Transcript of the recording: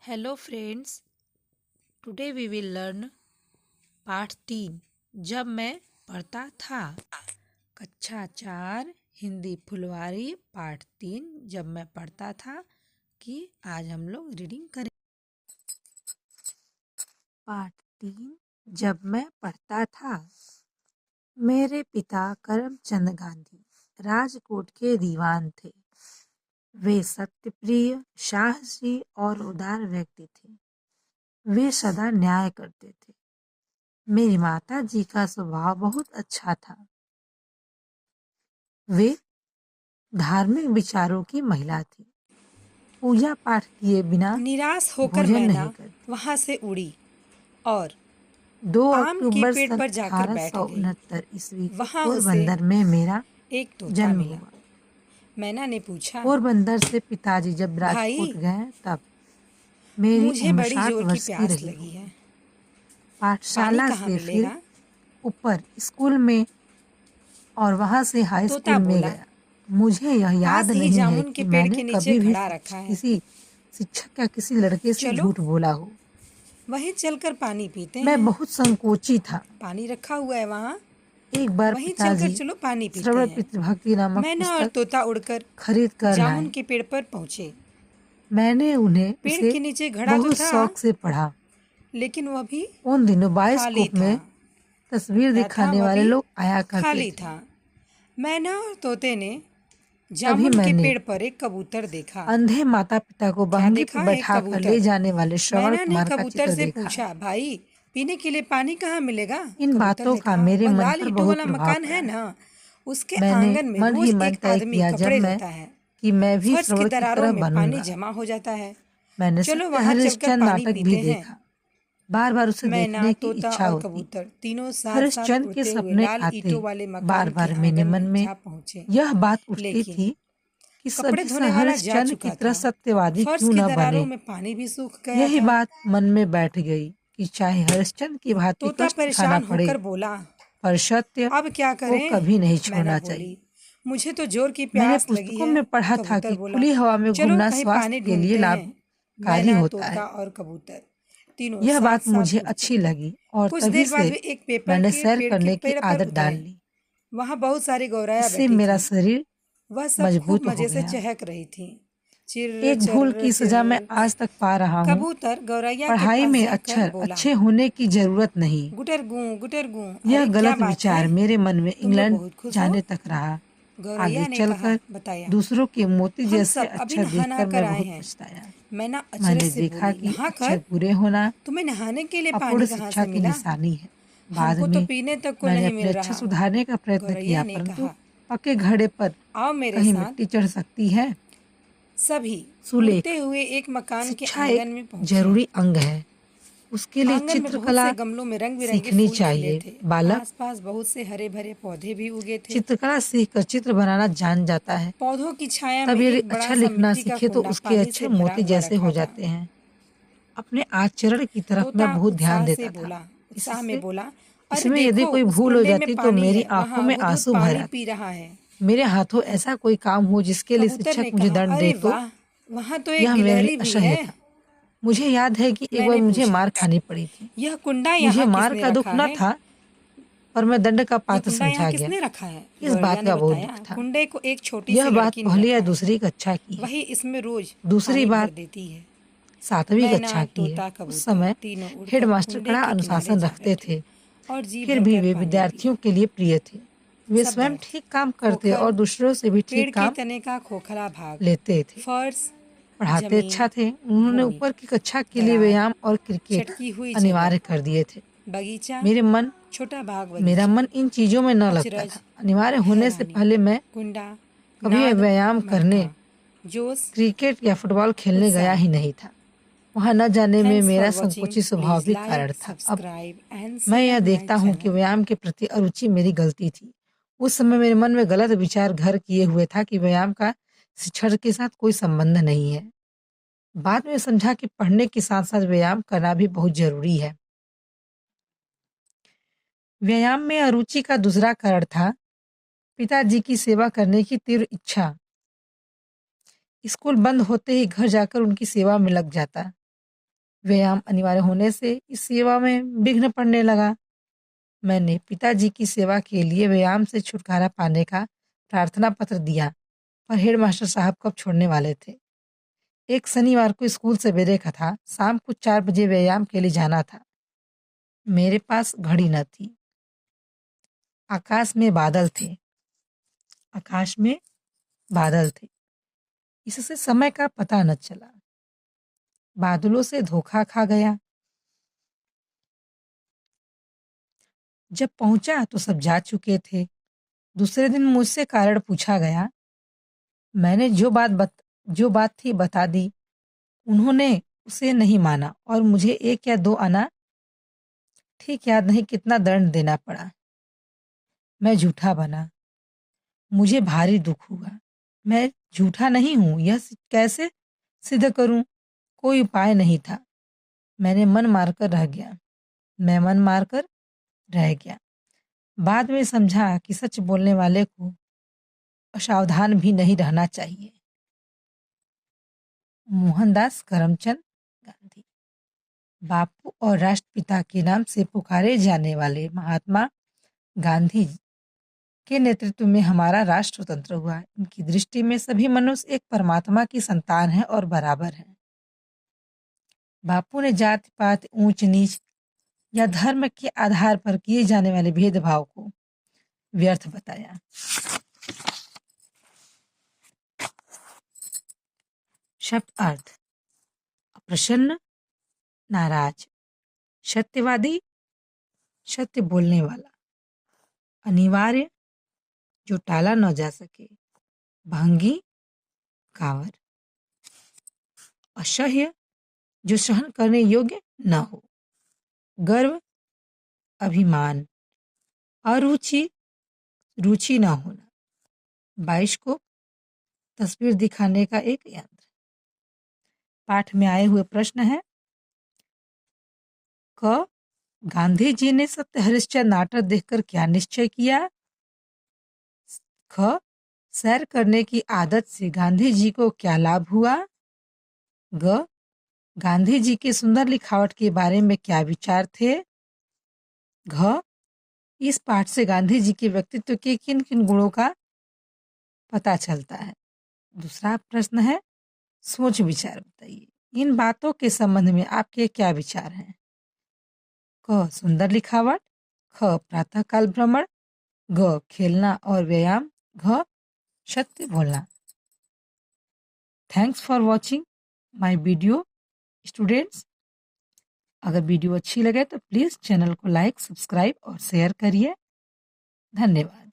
Hello friends, today we will learn पाठ 3 जब मैं पढ़ता था। कक्षा 4 हिंदी फुलवारी पाठ 3 जब मैं पढ़ता था कि आज हम लोग रीडिंग करें। पाठ 3 जब मैं पढ़ता था। मेरे पिता करमचंद गांधी राजकोट के दीवान थे। वे सत्यप्रिय, साहसी और उदार व्यक्ति थे। वे सदा न्याय करते थे। मेरी माता जी का स्वभाव बहुत अच्छा था। वे धार्मिक विचारों की महिला थी। पूजा पाठ किए बिना निराश होकर भोजन मैना नहीं करती। वहां से उड़ी और 2 आम के अक्टूबर पेड़ सन पर जाकर बैठ गई। 1869 ईस्वी को वहां उसे पोरबंदर में मेरा एक तोता जन्म मिला। हुआ। मैना ने पूछा, पोरबंदर से पिताजी जब राजकोट भाई, गए तब मेरी मुझे उम्र बड़ी 7 जोर की वर्ष की प्यास रही लगी है। होगी। पानी पाठशाला कहाँ से फिर मिलेगा? ऊपर स्कूल में और वहां से हाई तोता स्कूल में बोला, गया। मुझे यह याद पास ही नहीं है जामुन के कि पेड़ मैंने के नीचे कभी भी घड़ा रखा है। किसी शिक्षक या किसी लड़के से चलो झूठ बोला हो। वहीं चलकर पानी पीते मैं हैं। बहुत संकोची था। पानी रखा हुआ है वहां, एक बार वहीं चलकर पिताजी चलो पानी पीते श्रवण हैं। पितृभक्ति नामक मैना और पुस्तक तोता उड़कर खरीद कर जामुन लाए। के पेड़ पर पहुंचे। मैंने उन्हें पेड़ उसे के नीचे घड़ा तो बहुत था, शौक से पढ़ा। लेकिन वह भी उन दिनों खाली बायोस्कोप था। में तस्वीर क्या था? दिखाने वह वाले भी लोग आया करते खाली थे। था। मैना और तोते ने तभी जामुन के मैंने पेड़ पर एक कबूतर देखा। अंधे माता पिता को क्या बहंगी पर देखा? एक बैठाकर ले कबूतर। जाने वाले श्रवण मैना ने कुमार का कबूतर चित्र से देखा। पूछा, भाई, पीने के लिए पानी कहाँ मिलेगा? इन कबूतर बातों ने का कहा, मेरे वह मन लाल पर ईंटों बहुत वाला प्रभाव मकान है पड़ा। ना, उसके मैंने आंगन में मन ही रोज मन एक तय आदमी किया जब कपड़े मैं धोता है। कि मैं भी फर्श की श्रवण की दरारों तरह में पानी बनूंगा। जमा हो जाता है। मैंने चलो सत्य वहां चलकर हरिश्चंद्र पानी नाटक भी पीते हैं। देखा। बार बार उसे मैना, देखने की तोता इच्छा और होती। कबूतर तीनों साथ साथ हरिश्चंद्र के उड़ते हुए सपने लाल आते। ईंटों वाले बार मकान के बार मेरे आंगन मन में में जा पहुंचे। यह बात उठती लेकिन थी कि कपड़े सभी धोने वाला जा हरिश्चंद्र की चुका तरह था। सत्यवादी फर्श क्यों की न दरारों बने। में पानी भी सूख गया यही था। बात मन में बैठ गई कि चाहे हरिश्चंद्र की भांति तोता कष्ट खाना परेशान पड़े, होकर बोला, पर सत्य अब क्या को करें? कभी नहीं मैना छोड़ना बोली, चाहिए। मुझे तो जोर की मैंने प्यास लगी पुस्तकों है। में पढ़ा था कबूतर कि बोला, खुली हवा में चलो घूमना कहीं पानी स्वास्थ्य के लिए ढूंढते हैं। लाभकारी मैना, होता तोता है। और कबूतर तीनों यह साथ बात साथ मुझे उड़ते। अच्छी लगी और कुछ तभी देर बाद से वे एक पीपल मैंने के सैर पेड़ के करने की पेड़ पर आदत डाल उतरे। ली। वहां बहुत सारी गौराया इससे बैठी मेरा थी। शरीर वह सब खूब मजबूत हो मजे से गया। चहक रही थी। चिर एक भूल चर की चिर। सजा मैं आज तक पा रहा हूँ। कबूतर गौरैया के पढ़ाई पास में जाकर अक्षर बोला, अच्छे होने की जरूरत नहीं। गुटर गूं गुटर गूं। यह अरे क्या गलत बात है, विचार मेरे मन में तुम लोग इंग्लैंड बहुत खुश हो? जाने तक रहा। आगे गौरैया ने कहा, चलकर बताया, दूसरों के मोती हम जैसे सब अभी अक्षर नहा नहा देखकर कर मैं आए बहुत हैं। पछताया। मैना अचरज मैंने से देखा बोली, कि नहा अक्षर कर? पूरे होना तुम्हें नहाने के लिए अपूर्ण पानी कहाँ शिक्षा से की मिला? निशानी है। बाद हमको तो में पीने तक को मैंने नहीं अपने मिल अच्छा रहा। सुधारने का प्रयत्न गौरैया किया, ने परंतु कहा, पक्के घड़े पर आओ मेरे कहीं साथ। मिट्टी चढ़ सकती है। सभी सुलेख, उड़ते हुए एक मकान के शिक्षा एक आंगन में पहुंचे। जरूरी अंग है। उसके लिए आंगन में बहुत चित्रकला से गमलों में रंग बिरंगे सीखनी फूल खिले चाहिए। थे। बालक आसपास बहुत से हरे भरे पौधे भी उगे थे। चित्रकला सीखकर चित्र बनाना जान जाता है। पौधों की छाया में तब यदि एक बड़ा अच्छा सा लिखना मिट्टी का सीखे तो कुंडा उसके पानी अच्छे से भरा मोती हुआ जैसे हो रखा था। जाते हैं। अपने आचरण की तरफ तोता मैं बहुत ध्यान उत्साह से देता था। बोला, उत्साह में इससे बोला, अरे इसमें यदि देखो, कोई उस भूल हो कुंडे में जाती तो पानी मेरी है, आंखों वहां में हुदहुद आंसू भर पानी आते। पी रहा है। मेरे हाथों ऐसा कोई काम हो जिसके लिए कबूतर शिक्षक ने मुझे कहा, दंड दे अरे तो वाह, वहां तो एक यह मेरे लिए गिलहरी भी असह्य है। था। मुझे याद है कि एक बार मैंने मुझे पूछा, मार खानी पड़ी थी। यह कुंडा मुझे यहाँ मार किसने का दुख रखा न है? था, पर मैं दंड का यह पात्र कुंडा यहाँ समझा गया। किसने रखा है? इस गौरैया बात ने का बहुत दुख बताया, था। कुंडे को एक छोटी यह सी बात लड़की ने पहली या रखा है। दूसरी कक्षा की है। वही इसमें रोज दूसरी पानी भर बात देती है। 7वीं मैना, कक्षा की है। तोता, उस कबूतर समय तीनों उड़कर हेडमास्टर कुंडे कड़ा के किनारे अनुशासन जा रखते बैठे थे। और जी फिर भी भरकर वे पानी विद्यार्थियों पिया। के लिए प्रिय थे। वे सब स्वयं बैठे। ठीक काम करते खोखर, और दूसरों से भी पेड़ ठीक के काम तने का खोखला भाग, लेते थे। फर्श, पढ़ाते जमीन, अच्छा थे। उन्होंने भूमि, ऊपर की कक्षा के लिए दरार, व्यायाम और क्रिकेट चटकी हुई जगह, अनिवार्य कर दिए थे। बगीचा, मेरे मन छोटा बाग मेरा बगीचा, मन इन चीजों में न लगता अचरज, था। अनिवार्य होने से हैरानी, पहले मैं कुंडा, कभी नाद व्यायाम मन करने, था, जोश, क्रिकेट या फुटबॉल खेलने गया उत्साह। ही नहीं था। वहां न जाने में थैंक्स फॉर मेरा वॉचिंग। संकुचित स्वभाव प्लीज भी कारण लाइक, था। अब सब्सक्राइब एंड मैं यह शेयर माई देखता हूँ कि चैनल। व्यायाम के प्रति अरुचि मेरी गलती थी। उस समय मेरे मन में गलत विचार घर किए हुए था कि व्यायाम का शिक्षण के साथ कोई संबंध नहीं है। बाद में समझा कि पढ़ने के साथ साथ व्यायाम करना भी बहुत जरूरी है। व्यायाम में अरुचि का दूसरा कारण था पिताजी की सेवा करने की तीव्र इच्छा। स्कूल बंद होते ही घर जाकर उनकी सेवा में लग जाता। व्यायाम अनिवार्य होने से इस सेवा में विघ्न पड़ने लगा। मैंने पिताजी की सेवा के लिए व्यायाम से छुटकारा पाने का प्रार्थना पत्र दिया, पर हेडमास्टर साहब कब छोड़ने वाले थे। एक शनिवार को स्कूल सवेरे का था, शाम को 4 बजे व्यायाम के लिए जाना था। मेरे पास घड़ी न थी। आकाश में बादल थे। आकाश में बादल थे। इससे समय का पता न चला। बादलों से धोखा खा गया। जब पहुंचा तो सब जा चुके थे। दूसरे दिन मुझसे कारण पूछा गया। मैंने जो बात थी बता दी। उन्होंने उसे नहीं माना और मुझे 1 या 2 आना ठीक याद नहीं कितना दंड देना पड़ा। मैं झूठा बना। मुझे भारी दुख हुआ। मैं झूठा नहीं हूं, यह कैसे सिद्ध करूं? कोई उपाय नहीं था। मैंने मन मारकर रह गया। मैं मन मारकर रह गया। बाद में समझा कि सच बोलने वाले को असावधान भी नहीं रहना चाहिए। मोहनदास करमचंद गांधी। बापू और राष्ट्रपिता के नाम से पुकारे जाने वाले महात्मा गांधी के नेतृत्व में हमारा राष्ट्र स्वतंत्र हुआ। इनकी दृष्टि में सभी मनुष्य एक परमात्मा की संतान हैं और बराबर हैं। बापू ने जाति पात, ऊंच नीच या धर्म के आधार पर किए जाने वाले भेदभाव को व्यर्थ बताया। शब्द अर्थ: अप्रसन्न, नाराज, सत्यवादी, सत्य बोलने वाला, अनिवार्य, जो टाला न जा सके, भंगी, कावर, असह्य, जो सहन करने योग्य न हो, गर्व, अभिमान, अरुचि, रुचि न होना, बाइस्कोप, तस्वीर दिखाने का एक यंत्र। पाठ में आए हुए प्रश्न है: क. गांधी जी ने सत्य हरिश्चंद्र नाटक देखकर क्या निश्चय किया? ख. सैर करने की आदत से गांधी जी को क्या लाभ हुआ? ग. गांधी जी के सुंदर लिखावट के बारे में क्या विचार थे? घ. इस पाठ से गांधी जी के व्यक्तित्व के किन किन गुणों का पता चलता है? दूसरा प्रश्न है, सोच विचार बताइए। इन बातों के संबंध में आपके क्या विचार हैं? क. सुंदर लिखावट, ख. प्रातःकाल भ्रमण, ग. खेलना और व्यायाम, घ. सत्य बोलना। Thanks for watching my video students. अगर वीडियो अच्छी लगे तो प्लीज़ चैनल को लाइक, सब्सक्राइब और शेयर करिए। धन्यवाद।